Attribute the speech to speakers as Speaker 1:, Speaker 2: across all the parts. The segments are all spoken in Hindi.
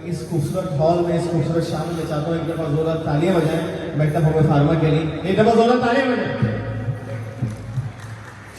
Speaker 1: इस खूबसूरत हॉल में, इस खूबसूरत शाम में चाहता हूँ एक दफ़ा जोरदार तालियां बजाएं मेकटम होम फार्मा के लिए। एक दफ़ा जोरदार तालियां बजाएं।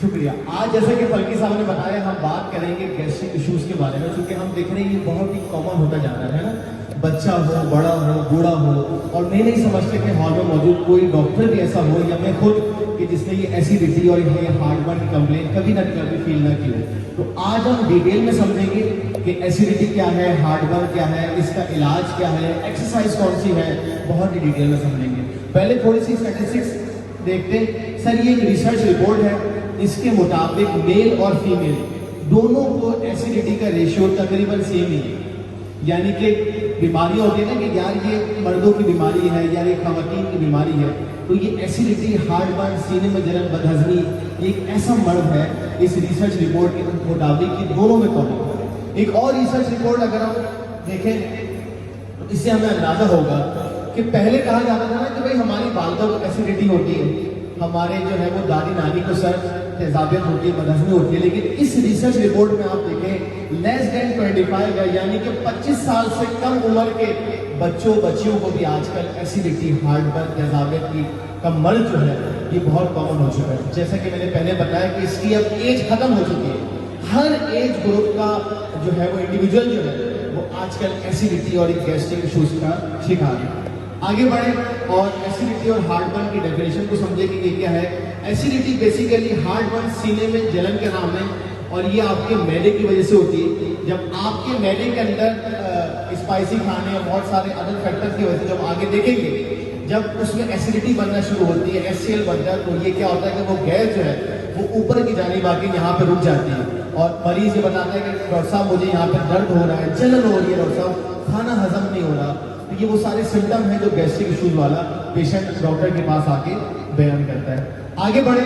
Speaker 1: शुक्रिया। आज जैसे कि फल्की साहब ने बताया, हम बात करेंगे गैस्ट्रिक इश्यूज के बारे में, क्योंकि हम देख रहे हैं ये बहुत ही कॉमन होता जा रहा है ना, बच्चा हो, बड़ा हो, बूढ़ा हो, और मैं नहीं समझता कि हॉल में मौजूद कोई डॉक्टर भी ऐसा हो या मैं खुद कि जिसने ये एसिडिटी और ये हार्टबर्न की कंप्लेंट कभी ना कभी फील ना की हो। तो आज हम डिटेल में समझेंगे कि एसिडिटी क्या है, हार्टबर्न क्या है, इसका इलाज क्या है, एक्सरसाइज कौन सी है, बहुत ही डिटेल में समझेंगे। पहले थोड़ी सी स्टैटिस्टिक्स देखते हैं। सर ये एक रिसर्च रिपोर्ट है, इसके मुताबिक मेल और फीमेल दोनों को एसिडिटी का रेशियो तकरीबन सेम ही है। यानी कि बीमारियां होती है ना कि यार ये मर्दों की बीमारी है या ये खवातीन की बीमारी है, तो ये एसिडिटी, हार्टबर्न, सीने में जलन, बदहजमी एक ऐसा मर्द है इस रिसर्च रिपोर्ट के मुताबिक कि दोनों में कॉमन है। एक और रिसर्च रिपोर्ट अगर हम देखें तो इससे हमें अंदाजा होगा कि पहले कहा जाता था ना कि भाई हमारी वालिदा को एसिडिटी होती है, हमारे जो है वो दादी नानी को सर तेजाबियत होती है, बदहजमी होती है। लेकिन इस रिसर्च रिपोर्ट में आप देखें लेस देन 25 है, यानी कि 25 साल से कम उम्र के बच्चों बच्चियों को भी आजकल एसिडिटी, हार्टबर्न, तेजाबियत की का मर्ज जो है ये बहुत कॉमन हो चुका है। जैसा कि मैंने पहले बताया कि इसकी अब एज खत्म हो चुकी है, हर एज ग्रुप का जो है वो इंडिविजुअल जो है वो आजकल एसिडिटी और गैस्ट्रिक इश्यूज का शिकार है। आगे बढ़े और एसिडिटी और हार्टबर्न की डेफिनेशन को समझे कि ये क्या है। एसिडिटी बेसिकली हार्टबर्न, सीने में जलन के नाम है, और ये आपके मैदे की वजह से होती है। जब आपके मैदे के अंदर स्पाइसी खाने और बहुत सारे अदर फैक्टर्स की वजह से जब आगे देखेंगे, जब उसमें एसिडिटी बनना शुरू होती है, HCl बनता है, तो ये क्या होता है कि वो गैस जो है वो ऊपर की जानिब आके यहाँ पे रुक जाती है, और मरीज ये बताता है कि डॉक्टर साहब मुझे यहाँ पे दर्द हो रहा है, जलन हो रही है, डॉक्टर साहब खाना हजम नहीं हो रहा। तो ये वो सारे सिम्टम हैं जो गैस्ट्रिक इश्यूज वाला पेशेंट डॉक्टर के पास आके बयान करता है। आगे बढ़े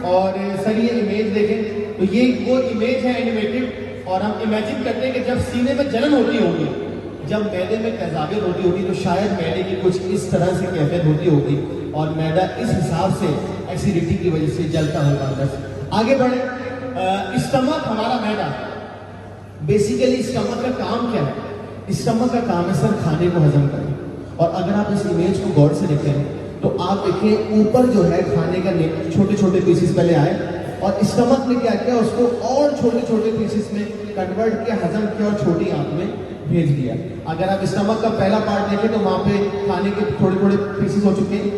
Speaker 1: और सर ये इमेज देखें, तो ये वो इमेज है एनिमेटेड, और हम इमेजिन करते हैं कि जब सीने में जलन होती होगी, जब मैदे में तेजाबियत होती होगी, तो शायद मैदे की कुछ इस तरह से कैफियत होती होगी, और मैदा इस हिसाब से एसिडिटी की वजह से जलता होगा अंदर से। आगे बढ़े, स्टमक हमारा मैदा, बेसिकली स्टमक का काम क्या है? स्टमक का काम है सर खाने को हजम करना। और अगर आप इस इमेज को गौर से देखें तो आप देखें ऊपर जो है खाने का छोटे छोटे पीसेस पहले आए, और स्टमक ने क्या किया, उसको और छोटे छोटे पीसेस में कन्वर्ट किया, हजम किया और छोटी आंत में भेज दिया। अगर आप स्टमक का पहला पार्ट देखें तो वहां पे खाने के थोड़े थोड़े पीसेस हो चुके हैं,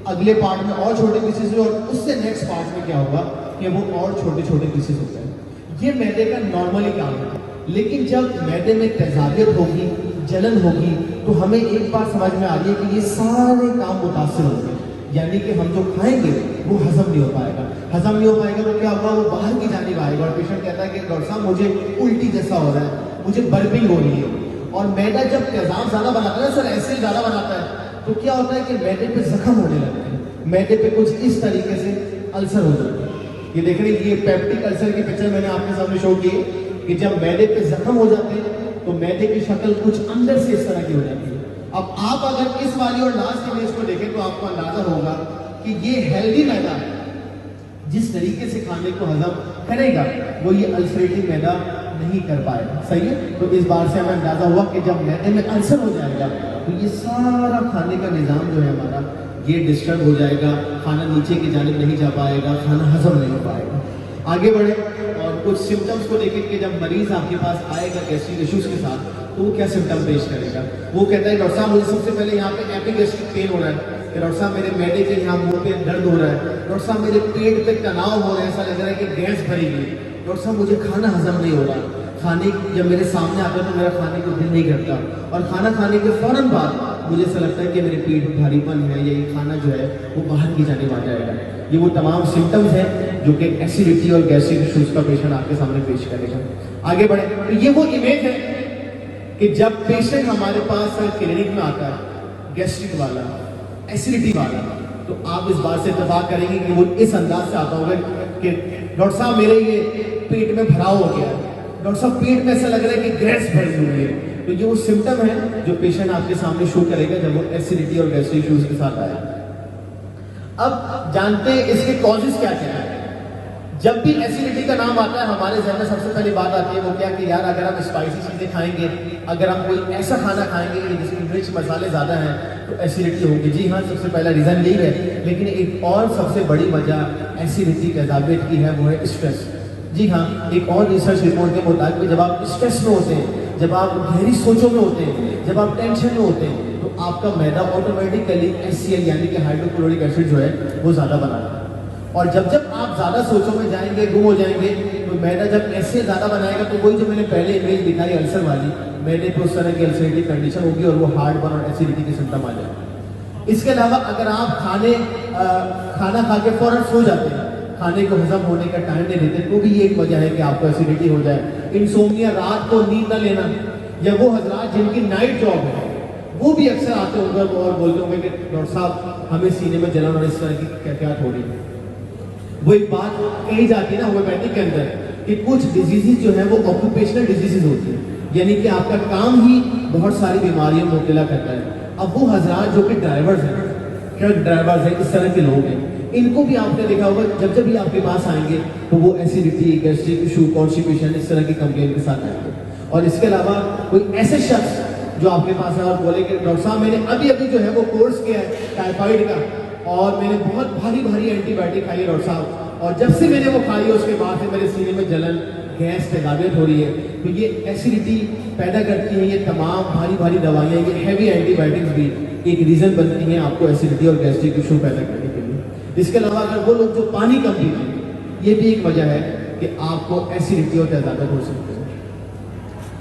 Speaker 1: अगले पार्ट में और छोटे पीसेस हुए, और उससे नेक्स्ट पार्ट में क्या होगा कि वो और छोटे छोटे पीसेस होते हैं। ये मैदे का नॉर्मली काम है। लेकिन जब मैदे में तेजाबियत होगी, जलन होगी, तो हमें एक बात समझ में आ रही है कि ये सारे काम मुतासिर होंगे, यानी कि हम जो खाएंगे वो हजम नहीं हो पाएगा। हजम नहीं हो पाएगा तो क्या होगा, वो बाहर की जानिब आएगा, और पेशेंट कहता है कि डॉक्टर साहब मुझे उल्टी जैसा हो रहा है, मुझे बर्पिंग हो रही है। और मैदा जब तेजाब ज्यादा बनाता है सर, एसिड ज्यादा बनाता है, तो क्या होता है कि मैदे पे जख्म होने लगते हैं, मैदे पे कुछ इस तरीके से अल्सर हो जाते हैं। ये देख रहे हैं, ये पेप्टिक अल्सर की पिक्चर मैंने आपके सामने शो की कि जब मैदे पे जख्म हो जाते हैं तो मैदे की शक्ल कुछ अंदर से इस तरह की हो जाती है। अब आप अगर इस वाली और लास्ट इमेज को देखें तो आपको अंदाजा होगा कि ये हेल्दी मैदा है, जिस तरीके से खाने को हजम करेगा वो ये अल्सरेटिव मैदा नहीं कर पाएगा। सही है, तो इस बार से हमें अंदाजा हुआ कि जब मैदे में अल्सर हो जाएगा तो ये सारा खाने का निजाम जो है हमारा ये डिस्टर्ब हो जाएगा, खाना नीचे की जानिब नहीं जा पाएगा, खाना हजम नहीं हो पाएगा। आगे बढ़े और कुछ सिम्टम्स को देखें कि जब मरीज आपके पास आएगा गैस्ट्रिक इश्यूज के साथ तो वो क्या सिम्टम पेश करेगा। वो कहता है डॉक्टर साहब मुझे सबसे पहले यहाँ पे एपिगैस्ट्रिक पेन हो रहा है, डॉक्टर साहब मेरे मैदे के यहाँ मुंह पे दर्द हो रहा है, डॉक्टर साहब मेरे पेट पे तनाव हो रहा है, ऐसा लग रहा है कि गैस भरी गई, डॉक्टर साहब मुझे खाना हजम नहीं हो रहा, खाने जब मेरे सामने आता है तो मेरा खाने को दिल नहीं करता, और खाना खाने के फौरन बाद मुझे ऐसा लगता है कि मेरे पेट में भारीपन है या ये खाना जो है वो बाहर की जानिब आ जाएगा। ये वो तमाम सिम्टम्स हैं जो कि एसिडिटी और गैस्ट्रिक इश्यूज का पेशेंट आपके सामने पेश करेगा। आगे बढ़े, तो ये वो इमेज है कि जब पेशेंट हमारे पास क्लिनिक में आता है गैस्ट्रिक वाला, एसिडिटी वाला, तो आप इस बात से इत्तेफाक करेंगे कि वो इस अंदाज से आता होगा कि डॉक्टर साहब मेरे ये पेट में भराव हो गया है, डॉक्टर साहब पेट में ऐसा लग रहा है कि गैस भरी हुई है। तो ये वो सिम्टम है जो पेशेंट आपके सामने शो करेगा जब वो एसिडिटी और गैस्ट्रिक इश्यूज के साथ आया। अब जानते हैं इसके कॉजेस क्या क्या है। जब भी एसिडिटी का नाम आता है हमारे जहन में सबसे पहली बात आती है वो क्या कि यार अगर हम स्पाइसी चीज़ें खाएंगे, अगर हम कोई ऐसा खाना खाएंगे जिसमें मिर्च मसाले ज़्यादा हैं तो एसिडिटी होगी। जी हाँ, सबसे पहला रीज़न यही है। लेकिन एक और सबसे बड़ी वजह एसिडिटी तेजाबियत की है, वो है स्ट्रेस। जी हाँ, एक और रिसर्च रिपोर्ट के मुताबिक जब आप स्ट्रेस में होते हैं, जब आप गहरी सोचों में होते हैं, जब आप टेंशन में होते हैं, तो आपका मैदा ऑटोमेटिकली HCl यानी कि हाइड्रोक्लोरिक एसिड जो है वो ज़्यादा बनाता है। और जब जब आप ज़्यादा सोचों में जाएंगे, गुम हो जाएंगे, तो मैदा जब HCl ज़्यादा बनाएगा तो वही जो मैंने पहले इमेज दिखाई अल्सर वाली, मैदे पे उस तरह की अल्सरेटिव कंडीशन होगी और वो हार्ट बर्न और एसिडिटी के सिम्टम आ जाएंगे। इसके अलावा अगर आप खाना खा के फौरन सो जाते हैं, खाने को हजम होने का टाइम नहीं देते, तो भी ये एक वजह है कि आपको एसिडिटी हो जाए। इंसोम्निया, रात को नींद न लेना, या वो हजरात जिनकी नाइट जॉब है वो भी अक्सर आते होंगे और बोलते होंगे कि डॉक्टर साहब हमें सीने में जलन और इस तरह की कैफियत हो रही है। वो एक बात कही जाती है ना होम्योपैथिक के अंदर कि कुछ डिजीजेज जो है वो ऑक्यूपेशनल डिजीजेज होती है, यानी कि आपका काम ही बहुत सारी बीमारियों में मुब्तला करता है। अब वो हजरात जो कि ड्राइवर्स हैं, ट्रक ड्राइवर्स हैं, इस तरह के लोग हैं, इनको भी आपने देखा होगा जब जब भी आपके पास आएंगे तो वो एसिडिटी, गैस्ट्रिक इशू, कॉन्स्टिपेशन, इस तरह की कंप्लेन के साथ आएंगे। और इसके अलावा कोई ऐसे शख्स जो आपके पास है और बोले कि डॉक्टर साहब मैंने अभी अभी जो है वो कोर्स किया है टाइफाइड का और मैंने बहुत भारी भारी एंटीबायोटिक खाई है डॉक्टर साहब, और जब से मैंने वो खाई है उसके बाद से मेरे सीने में जलन, गैस, तेजाबियत हो रही है। तो ये एसिडिटी पैदा करती है ये तमाम भारी भारी दवाइयाँ, ये हैवी एंटीबायोटिक्स भी एक रीज़न बनती हैं आपको एसिडिटी और गैस्ट्रिक इशू पैदा करने के लिए। इसके अलावा अगर वो लोग जो पानी कम पीते हैं, ये भी एक वजह है कि आपको एसिडिटी और तेजाबियत हो सकती है।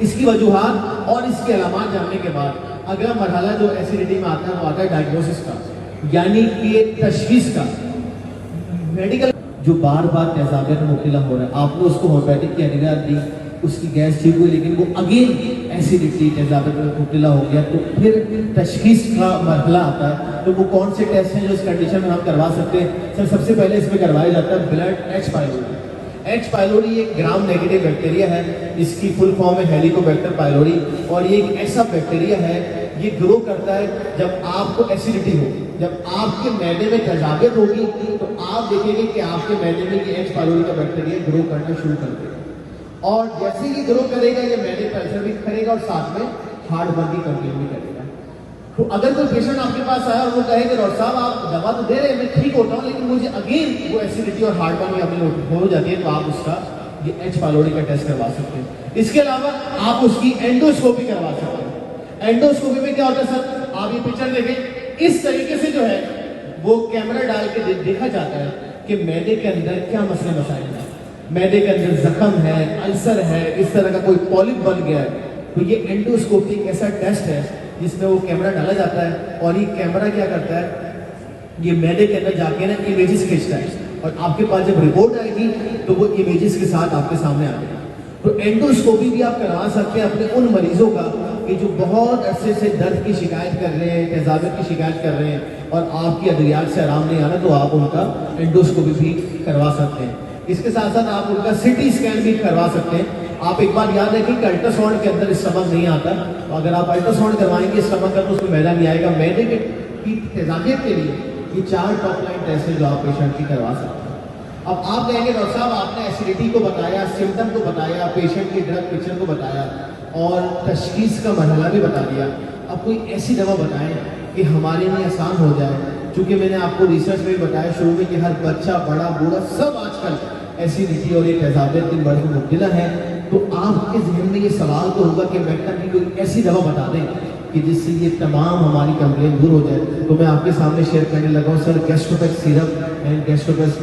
Speaker 1: इसकी वजूहात और इसके अलामात जानने के बाद अगला मरहला जो एसिडिटी में आता है वो आता है डायग्नोसिस का, यानी कि तशखीस का। मेडिकल जो बार बार तेजाबियत में मुब्तला हो रहा है, आपने उसको होम्योपैथिक की एडविया दी, उसकी गैस ठीक हुई, लेकिन वो अगेन एसिडिटी, तेजाबियत में मुब्तला हो गया, तो फिर तशखीस का मरहला आता है। तो वो कौन से टेस्ट हैं जो इस कंडीशन में हम करवा सकते हैं? सर सबसे पहले इसमें करवाया जाता है blood H. Pylori. H. Pylori एक ग्राम नेगेटिव बैक्टीरिया है, इसकी फुल फॉर्म है हेलिकोबैक्टर पाइलोरी, और ये एक ऐसा बैक्टीरिया है, ये ग्रो करता है जब आपको एसिडिटी हो, जब आपके मैदे में तेजाबियत होगी तो आप देखेंगे कि आपके मैदे में ये H. पाइलोरी का बैक्टीरिया ग्रो करना शुरू कर देगा, और जैसे ही ग्रो करेगा ये मैदे पर असर भी करेगा और साथ में हार्ट बर्न की कंप्लेन भी करेगा। तो अगर कोई पेशेंट आपके पास आया और वो कहे कि डॉक्टर साहब आप दवा तो दे रहे हैं, मैं ठीक होता हूँ, लेकिन मुझे अगेन वो एसिडिटी और हार्ट बर्न अपनी हो जाती है, तो आप उसका ये H. पाइलोरी का टेस्ट करवा सकते हैं। इसके अलावा आप उसकी एंडोस्कोपी करवा सकते हैं। एंडोस्कोपी में क्या होता है सर, आप ये पिक्चर देखें, इस तरीके से जो है वो कैमरा डाल के देखा जाता है कि मैदे के अंदर क्या मसले मसाइल हैं, मैदे के अंदर जख्म है, अल्सर है, इस तरह का कोई पॉलिप बन गया है। तो ये एंडोस्कोपी एक ऐसा टेस्ट है जिसमें वो कैमरा डाला जाता है और ये कैमरा क्या करता है, ये मैदे के अंदर जाके ना इमेजेस खींचता है, और आपके पास जब रिपोर्ट आएगी तो वो इमेजेस के साथ आपके सामने आएगी। तो एंडोस्कोपी भी आप करवा सकते हैं अपने उन मरीजों का कि जो बहुत अरसे से दर्द की शिकायत कर रहे हैं, तेजाबियत की शिकायत कर रहे हैं और आपकी अद्वियात से आराम नहीं आ रहा, तो आप उनका एंडोस्कोपी भी करवा सकते हैं। इसके साथ साथ आप उनका CT स्कैन भी करवा सकते हैं। आप एक बार याद रखें कि अल्ट्रासाउंड के अंदर स्टमक नहीं आता, तो अगर आप अल्ट्रासाउंड करवाएंगे स्टमक का तो उसमें मैदा नहीं आएगा। मैदे की तेजाबियत के लिए ये 4 टॉप लाइन टेस्ट है जो आप पेशेंट की करवा सकते हैं। अब आप कहेंगे डॉक्टर साहब आपने एसिडिटी को बताया, सिम्टम को बताया, पेशेंट की ड्रग पिक्चर को बताया और तशखीस का मरहला भी बता दिया, अब कोई ऐसी दवा बताएं कि हमारे लिए आसान हो जाए। क्योंकि मैंने आपको रिसर्च में भी बताया शुरू में कि हर बच्चा, बड़ा, बूढ़ा सब आजकल एसिडिटी और ये तेजाबियत की बढ़ मुब्तला है, तो आपके जहन में ये सवाल तो होगा कि मैडम की कोई ऐसी दवा बता दें कि जिससे ये तमाम हमारी कंप्लेन दूर हो जाए। तो मैं आपके सामने शेयर करने लगा हूँ सर गैस्ट्रोपेक्स सिरप एंड गैस्ट्रोपेक्स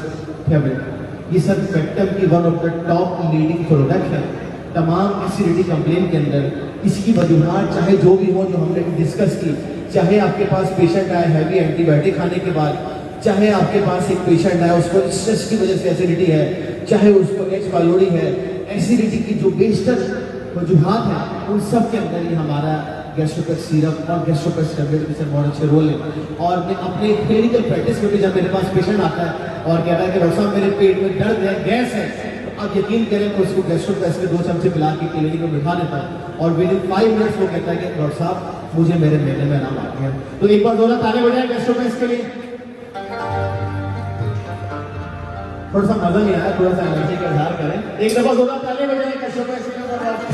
Speaker 1: टैबलेट। ये सर पेक्टम की one of the top leading product है तमाम एसिडिटी कंप्लेन के अंदर। इसकी वजूहत चाहे जो भी हो जो हमने डिस्कस की, चाहे आपके पास पेशेंट आए हैवी एंटीबायोटिक खाने के बाद, चाहे आपके पास एक पेशेंट आया उसको स्ट्रेस की वजह से एसिडिटी है, चाहे उसको H. पाइलोरी है, एसिडिटी की जो बेशतर वजूहत हैं उन सब के अंदर ही हमारा गैस्ट्रोपेक्स सिरप और गैस्ट्रोपेक्स टैबलेट के बहुत अच्छे रोल है। और मैं अपने क्लिनिकल प्रैक्टिस में भी जब मेरे पास पेशेंट आता है और कहता है कि डॉक्टर साहब मेरे पेट में दर्द है, गैस है, तो अब यकीन करें मैं उसको गैस्ट्रोपेक्स के 2 चमचे पिला के क्लिनिक में बिठा देता हूँ और विद इन 5 मिनट्स वो कहता है कि डॉक्टर साहब मुझे मेरे मैदे में आराम आ गया। तो एक बार दोनों ताने बजाएं गैस्ट्रोपेक्स के लिए। थोड़ा सा मजा नहीं आया, थोड़ा सा एनर्जी का इजहार करें। एक दफा जोरदार ताली बजाएं कश्यप सिरप।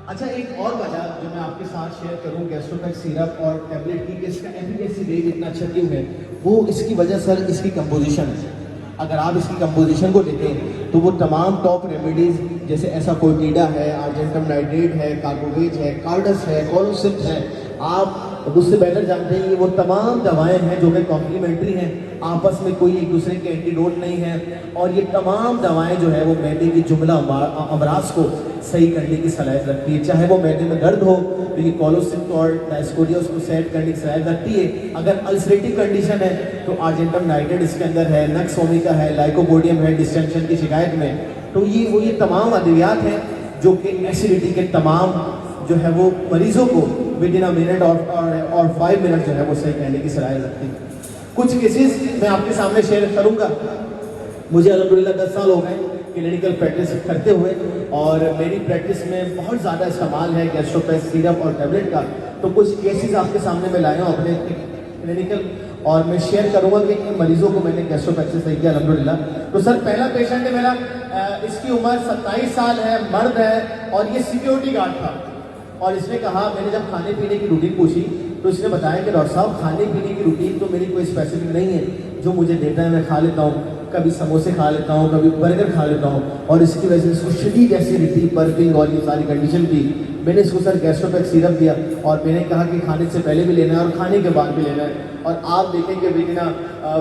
Speaker 1: अच्छा, एक और वजह जो मैं आपके साथ शेयर करूं गैस्ट्रोपैक सिरप और टैबलेट की, इसका एफिकेसी रेट इतना अच्छा क्यों है, वो इसकी वजह सर इसकी कंपोजिशन है। अगर आप इसकी कंपोजिशन को देखें तो वो तमाम टॉप रेमेडीज जैसे ऐसा कोटिडा है, आर्जेंटम नाइट्रेट है, कार्बोवेज है, कार्डस है, कोलोसिप है, आप उससे बेहतर जानते हैं कि वो तमाम दवाएं हैं जो कि कॉम्प्लीमेंट्री हैं, आपस में कोई एक दूसरे के एंटीडोट नहीं है। और ये तमाम दवाएं जो है वो मैदे की जुमला अमराज को सही करने की सलाहियत रखती है। चाहे वो मैदे में दर्द हो तो ये कोलोसिप और डायस्कोरिया उसको सेट करने की सलाहियत रखती है। अगर अल्सरेटिव कंडीशन है तो आर्जेंटम नाइट्रेट इसके अंदर है, नक्स ओमिका है, लाइकोपोडियम है डिस्टेंशन की शिकायत में। तो ये तमाम अद्वियात हैं जो कि एसिडिटी के तमाम जो है वो मरीजों को विद इन अ मिनट और 5 मिनट जो है वो सही करने की सलाहियत रखती है। कुछ केसेस मैं आपके सामने शेयर करूंगा। मुझे अल्हम्दुलिल्लाह 10 साल हो गए क्लिनिकल प्रैक्टिस करते हुए, और मेरी प्रैक्टिस में बहुत ज़्यादा इस्तेमाल है गैस्ट्रोपैक सिरप और टैबलेट का। तो कुछ केसेस आपके सामने मैं लाया हूँ अपने क्लिनिकल, और मैं शेयर करूंगा कि इन मरीजों को मैंने गैस्ट्रोपैक से सही किया अल्हम्दुलिल्लाह। तो सर पहला पेशेंट है मेरा, इसकी उम्र 27 साल है, मर्द है, और ये सिक्योरिटी गार्ड था। और इसने कहा, मैंने जब खाने पीने की रूटीन पूछी तो इसने बताया कि डॉक्टर साहब खाने पीने की रूटीन तो मेरी कोई स्पेसिफिक नहीं है, जो मुझे देता है मैं खा लेता हूँ, कभी समोसे खा लेता हूँ, कभी बर्गर खा लेता हूँ, और इसकी वजह से इसको शदीद एसिडिटी, बर्पिंग और ये सारी कंडीशन थी। मैंने इसको सर गैस्ट्रोपैक सिरप दिया और मैंने कहा कि खाने से पहले भी लेना है और खाने के बाद भी लेना है, और आप देखेंगे विद इन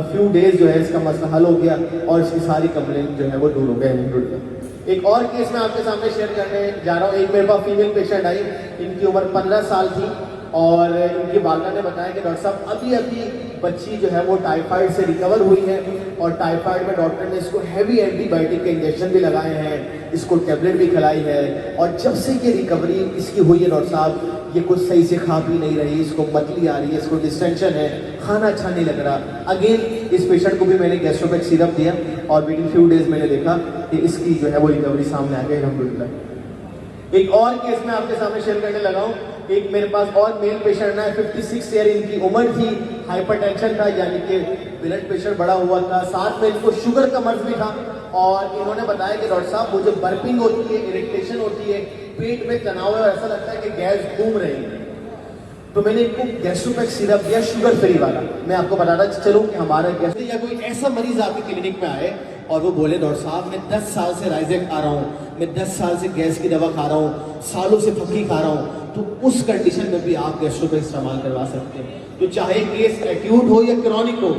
Speaker 1: फ्यू डेज जो है इसका मसला हल हो गया और इसकी सारी कंप्लेंट जो है वो दूर हो गए। एक और केस मैं आपके सामने शेयर करने जा रहा हूँ। एक मेरे पास फीमेल पेशेंट आई, इनकी उम्र 15 साल थी, और इनकी वालिदा ने बताया कि डॉक्टर साहब अभी अभी बच्ची जो है वो टाइफाइड से रिकवर हुई है, और टाइफाइड में डॉक्टर ने इसको हैवी एंटीबायोटिक के इंजेक्शन भी लगाए हैं, इसको टैबलेट भी खिलाई है, और जब से ये रिकवरी इसकी हुई है डॉक्टर साहब ये कुछ सही से खा पी नहीं रही, इसको मतली आ रही है, इसको डिस्टेंशन है, खाना अच्छा नहीं लग रहा। अगेन इस पेशेंट को भी मैंने गैस्ट्रोपैक सिरप दिया और विद इन फ्यू डेज मैंने देखा कि इसकी जो है वो रिकवरी सामने आ गई अल्हम्दुलिल्लाह। एक और केस मैं आपके सामने शेयर करने लगा हूँ। एक मेरे पास और मेल पेशेंट है, 56 ईयर इनकी उम्र थी, हाइपरटेंशन था यानी कि ब्लड प्रेशर बढ़ा हुआ था, साथ में इनको शुगर का मर्ज भी था, और इन्होंने बताया कि डॉक्टर साहब मुझे बर्पिंग होती है, इरिटेशन होती है, पेट में तनाव है और ऐसा लगता है कि गैस घूम रही है। तो मैंने इनको गैस्ट्रोपैक सिरप दिया शुगर फ्री वाला। मैं आपको बताता चलूं कि हमारा गैस या कोई ऐसा मरीज आपके क्लिनिक में आए और वो बोले डॉक्टर साहब मैं 10 साल से राइजेक खा रहा हूँ, मैं 10 साल से गैस की दवा खा रहा हूँ, सालों से फक्की खा रहा हूँ, तो उस कंडीशन में भी आप गैस्ट्रोपैक इस्तेमाल करवा सकते हैं। तो चाहे केस एक्यूट हो या क्रॉनिक हो,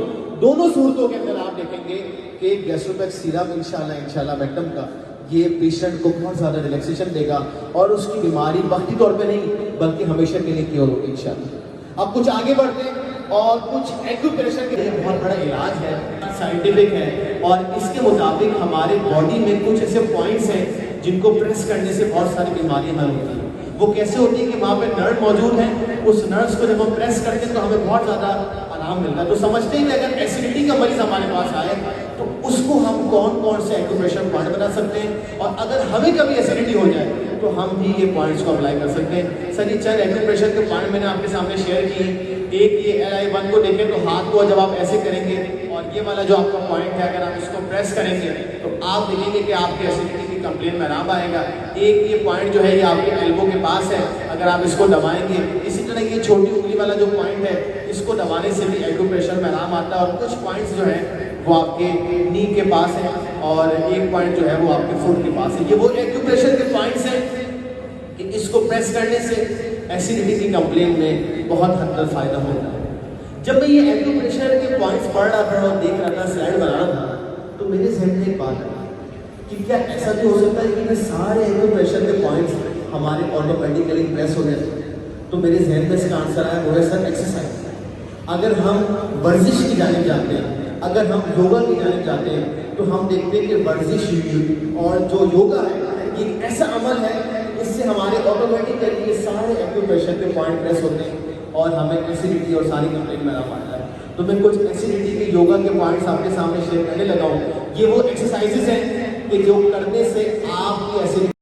Speaker 1: दोनों सूरतों के अंदर आप देखेंगे कि गैस्ट्रोपैक सिरप इंशाल्लाह मैडम का ये पेशेंट को बहुत ज़्यादा रिलैक्सेशन देगा और उसकी बीमारी वक्ती तौर पे नहीं बल्कि हमेशा के लिए क्योर होगी इंशाल्लाह। अब कुछ आगे बढ़ते हैं, और कुछ एक्यूप्रेशर के लिए बहुत बड़ा इलाज है, साइंटिफिक है, और इसके मुताबिक हमारे बॉडी में कुछ ऐसे पॉइंट्स हैं जिनको प्रेस करने से बहुत सारी बीमारियां हल होती हैं। वो कैसे होती है कि वहाँ पे नर्व मौजूद है, उस नर्व्स को जब हम प्रेस करते हैं तो हमें बहुत ज़्यादा आराम मिलता है। तो समझते हैं कि अगर एसिडिटी का मरीज हमारे पास आए तो उसको हम कौन कौन से एक्यूप्रेशर पॉइंट बना सकते हैं, और अगर हमें कभी एसिडिटी हो जाए तो हम भी ये पॉइंट्स को अप्लाई कर सकते हैं। सर ये चंद एक्यूप्रेशर के पॉइंट मैंने आपके सामने शेयर किए। एक ये LI1 को देखें तो हाथ को जब आप ऐसे करेंगे और ये वाला जो आपका पॉइंट है अगर आप इसको प्रेस करेंगे तो आप देखेंगे कि आपकी एसिडिटी की कंप्लेन में आराम आएगा। एक ये पॉइंट जो है ये आपके एल्बो के पास है, अगर आप इसको दबाएंगे, इसी तरह ये छोटी उंगली वाला जो पॉइंट है इसको दबाने से भी एक्यूप्रेशर में आराम आता है। और कुछ पॉइंट्स जो है वो आपके नी के पास है और एक पॉइंट जो है वो आपके फुट के पास है। ये वो एक्यूप्रेशर के पॉइंट्स हैं कि इसको प्रेस करने से एसिडिटी की कंप्लेन में बहुत हद तक फायदा होता है। जब मैं ये एक्यूप्रेशर के पॉइंट्स पढ़ रहा था और देख रहा था, स्लाइड बना रहा था, तो मेरे जहन में एक बात आई कि क्या ऐसा भी हो सकता है कि ये सारे एक्यूप्रेशर के पॉइंट्स हमारे ऑटोमेटिकली प्रेस हो जाते हैं। तो मेरे जहन में इसका आंसर आया वो है सर एक्सरसाइज। अगर हम वर्जिश की जाने जाते हैं, अगर हम योगा की जाने जाते हैं, तो हम देखते हैं कि वर्जिश और जो योगा है ये ऐसा अमल है इससे हमारे ऑटोमेटिकली ये सारे एक्यूप्रेशर के पॉइंट प्रेस होते हैं और हमें एसिडिटी और सारी कंप्लेन में आराम आता है। तो मैं कुछ एसिडिटी के योगा के पॉइंट्स आपके सामने शेयर करने लगा हूँ। ये वो एक्सरसाइजेस हैं कि जो करने से आपकी एसिडिटी